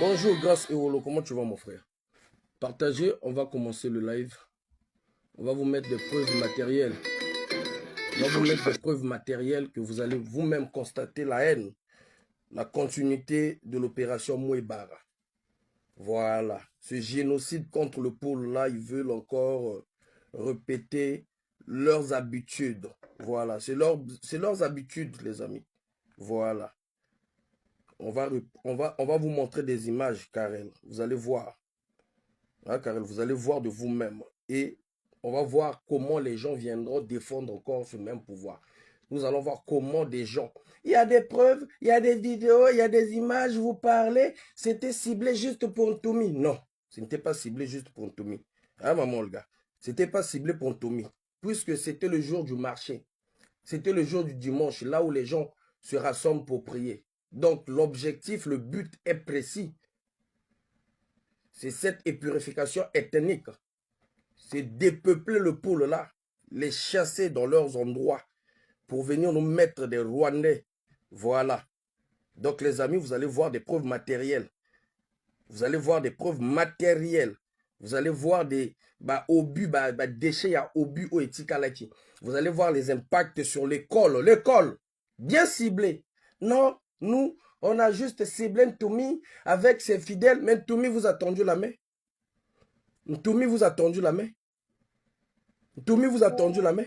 Bonjour, grâce Ewolo, comment tu vas mon frère? Partagez, on va commencer le live. On va vous mettre des preuves matérielles. On va vous mettre des preuves matérielles que vous allez vous-même constater la haine, la continuité de l'opération Mouébara. Voilà. Ce génocide contre le pôle là, ils veulent encore répéter leurs habitudes. Voilà. C'est leurs habitudes, les amis. Voilà. On va vous montrer des images, Karel. Vous allez voir. Hein, Karel, vous allez voir de vous-même. Et on va voir comment les gens viendront défendre encore ce même pouvoir. Nous allons voir comment des gens... Il y a des preuves, il y a des vidéos, il y a des images, vous parlez. C'était ciblé juste pour Ntoumi. Non, ce n'était pas ciblé juste pour Ntoumi. Hein, maman, le gars? Ce n'était pas ciblé pour Ntoumi. Puisque c'était le jour du marché. C'était le jour du dimanche, là où les gens se rassemblent pour prier. Donc, l'objectif, le but est précis. C'est cette épurification ethnique. C'est dépeupler le pôle là, les chasser dans leurs endroits pour venir nous mettre des Rwandais. Voilà. Donc les amis, vous allez voir des preuves matérielles. Vous allez voir des preuves matérielles. Vous allez voir des obus, déchets à obus au etikalaki. Vous allez voir les impacts sur l'école. L'école, bien ciblé. Non, nous, on a juste ciblé Ntoumi avec ses fidèles. Mais Ntoumi vous a tendu la main. Ntoumi vous a tendu la main. Ntoumi vous a tendu la main.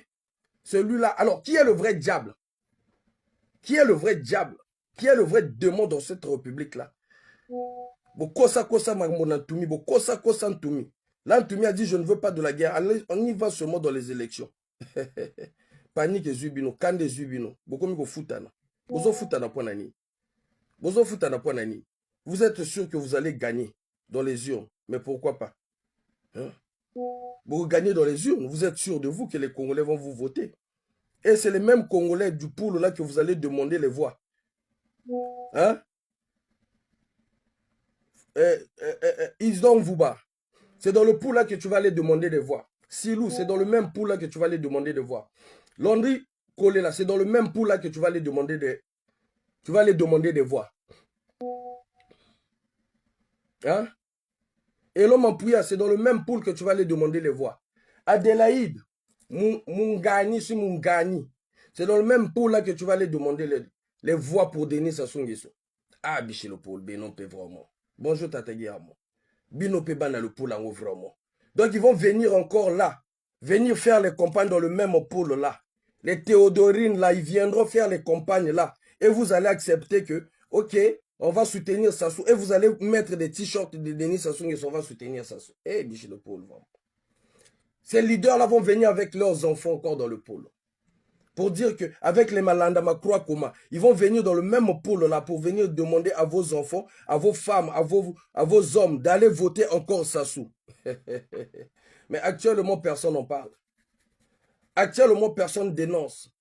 Celui-là. Alors, qui est le vrai diable? Qui est le vrai diable? Qui est le vrai démon dans cette république-là? Bokosa kosa mamona Ntoumi, bokosa kosa Ntoumi. Là, Ntoumi a dit, je ne veux pas de la guerre. Allez, on y va seulement dans les élections. Panique et Zubino, Kande Zubino. Bokomi ko futana. Bozo futana po nani. Bozo futana po nani. Vous êtes sûr que vous allez gagner dans les urnes. Mais pourquoi pas? Hein? Vous gagnez dans les urnes. Vous êtes sûr de vous que les Congolais vont vous voter. Et c'est les mêmes Congolais du pool là que vous allez demander les voix. Hein? Isdon Vouba. C'est dans le pool là que tu vas aller demander des voix. Silou, c'est dans le même pool là que tu vas aller demander des voix. Landry Kolela, c'est dans le même pool là que tu vas aller demander des voix. Hein? Et l'homme en Pouya, c'est dans le même pool que tu vas aller demander les voix. Adélaïde, Mungani, c'est dans le même pool là que tu vas aller demander les voix pour Denis Sassou Nguesso. Ah, Bichelo Paul, Benon Pe vraiment. Bonjour Tata Guillaume. Bino Pe Bana le pool en vraiment. Donc ils vont venir encore là, venir faire les campagnes dans le même pool là. Les Théodorines là, ils viendront faire les campagnes là. Et vous allez accepter que, ok, on va soutenir Sassou. Et vous allez mettre des t-shirts de Denis Sassou Nguesso, on va soutenir Sassou. Eh, Bichelo Paul, vraiment. Ces leaders-là vont venir avec leurs enfants encore dans le pôle. Pour dire qu'avec les Malanda Makroa Koma, ils vont venir dans le même pôle là pour venir demander à vos enfants, à vos femmes, à vos hommes d'aller voter encore Sassou. Mais actuellement, personne n'en parle. Actuellement, personne dénonce.